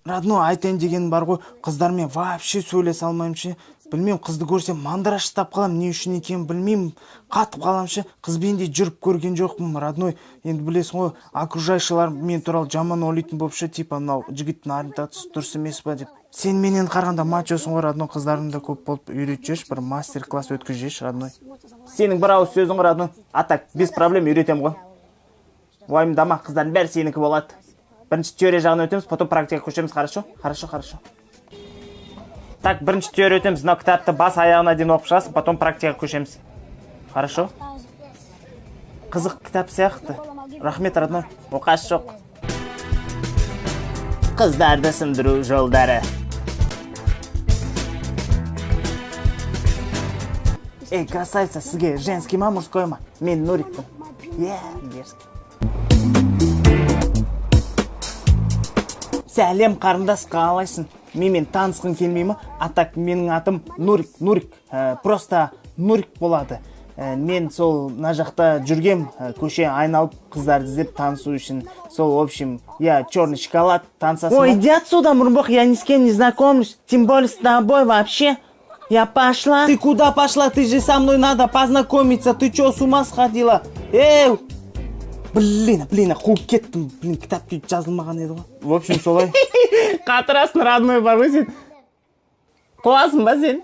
родной айтайын деген бар ғой, қыздармен вообще сөйлесе алмаймын ше. Білмеймін, қызды көрсем мандыраш ұстап қалам, не үшін екенін білмеймін, қатып қалам ше. Қызбен де жүріп көрген жоқпын, родной. Енді білесің ғой, окружающийлар мен туралы жаман ойлайтын болып ше, типа мынау жігіттің ориентациясы дұрыс емес па деп. Сен менен қарағанда мачосың ғой, родной, қыздарың да көп болып үйретшеш, бір мастер-класс өткізеш, родной. Сенің бір ауыз сөзің, родной. А так, без проблем үйретем ғой. Уайымдама, қыздардың бәрі сенікі болады. Бірінші теория жағын өтеміз, потом практика көшеміз, хорошо? Хорошо. Так, бірінші теория өтеміз, мына кітапты бас аяғына дейін оқып шығасың, потом практика көшеміз. Хорошо? Қызық кітап сияқты. Рахмет, родной. Оқасы жоқ. Қыздарды сындыру жолдары. Эй, красавица, сізге женский ма, мужской ма? Мен Нурикпін. Дерзкий. Сәлем, қарындас, қалайсың? Мен танысқың келмей ма? А так, менің атым Нурик. Просто Нурик болады. Мен сол на жақта жүргем, көше айналып қыздарды іздеп танысу үшін. Сол, в общем, я черный шоколад, танысасың ба? Ой, иди отсюда, Мурбок, я ни с кем не знакомлюсь. Тем более с тобой вообще. Я пошла. Ты куда пошла? Ты же со мной надо познакомиться. Ты что, с ума сходила? Эй! Блин, қуып кеттім. Кітапты жазылмаған еді ғой. В общем, солай. Қатырасың, родной, бар ғой сен. Қуасың ба сен?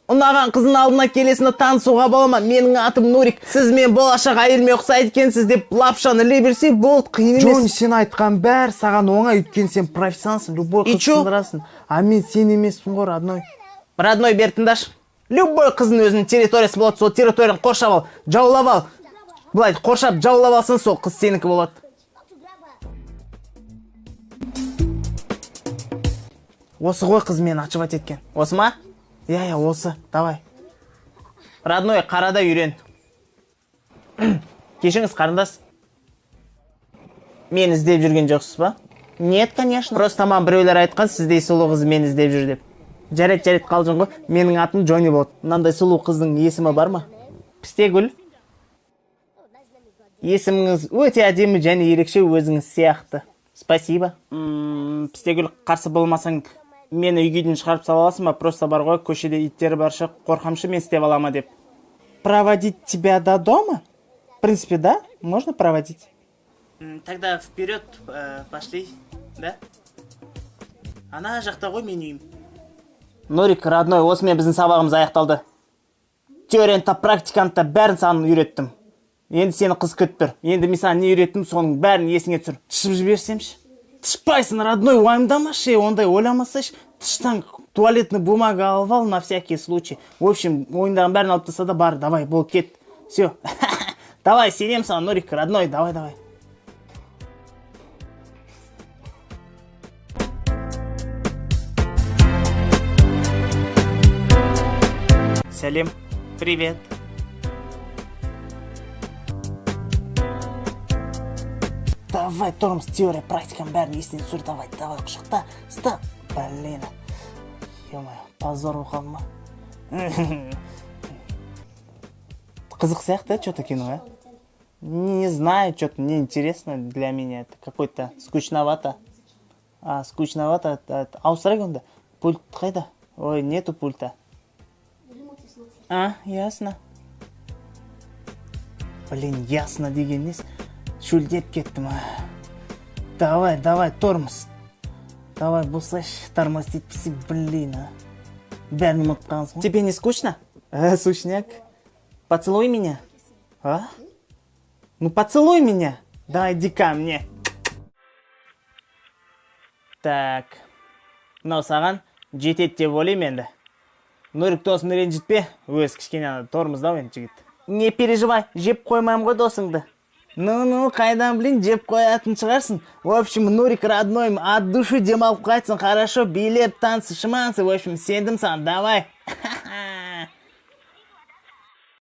Ұнаған қызын алдына келесіне танысуға бола ма? Менің атым Нурик. Сіз мен болашақ әйеліме ұқсайды екенсіз деп лапшаны іле берсе болды, қиын емес. Джон, сен айтқан бәр саған оңай, өйткені сен профессионалсың, любой қыз сындырасың. А мен сен емеспін ғой, родной. Родной, бер тыңдашы. Любой қыздың өзінің территориясы болады, сол территорияны қоршап ал, жаулап ал. Бұлай қоршап жаулап алсын, сол қыз сенікі болады. Осы ғой қыз мені очевать еткен. Осы ма? Я, осы. Давай. Родной, қарада үйрен. Кешіңіз, қарындас. Мен іздеп жүрген жоқсыз ба? Нет, конечно. Просто маған біреулер айтқан, сіздей сұлу қыз мені іздеп жүр деп. Жарет қалжың ғой. Менің атым Джонни болды. Мынандай сұлу қыздың есімі бар ма? Пістегүл. Есіміңіз өте әдемі және ерекше, өзіңіз сияқты. Спасибо. Пістегүл, қарсы болмасаң, мені үйгейден шығарып сала аласың ба? Просто бар ғой, көшеде иттері баршы, қорқамшы мен істеп алама деп. Проводить тебя до дома? В принципе, да, можно проводить. Тогда вперед пошли, да? Ана жақта ғой мен үйім. Нурик, родной, осымен біздің сабағымыз аяқталды. Теорияны та практиканы та бәрін саған үйреттім. Енді сені қыз күтіп тұр. Енді мен саған не үйреттім, соның бәрін есіңе түсір. Тышып жіберсемші? Тышпайсың, родной, уайымдамашы, ондай ойламасайшы. Тыштан туалетный бумага алып ал на всякий случай. В общем, ойындаған бәрін алып тастаса да бар, давай, бол, кет. Все. Давай, сенем саған, Нурик, родной, давай. Сәлем, привет. Давай, Тормс, теория, практикам бәрін есіне түсір, давай, құшықта, стоп. Блин, ё-моё, позор ұқалым ма? Қызық сияқты, что-то кино, а? Не знаю, что-то неинтересно для меня, это какой-то скучновато. Скучновато, ауыстырайық онда. Пульт қайда? Ой, нету пульта. Ясно. Блин, ясно деген нес. Шөлдеп кеттім. Давай, Тормс. Давай, босаш, тормозить пси, блин, Бәрін ұмытқансың. Тебе не скучно? Сучняк. Поцелуй меня. Ну, поцелуй меня. Давай, иди ко мне. Так. Мынау саған жетеді деп ойлаймын енді. Нурик, досым ренжітпе, өз кішкене Тормыздау енді жігіт. Не переживай, жеп қоймайым ғой досыңды. Ну, қайдан білін, жеп қоятын шығарсың. В общем, Нурик, родной, от души демалып қайтсын, хорошо, билеп, танцы, шымансы, в общем, сендім сан, давай.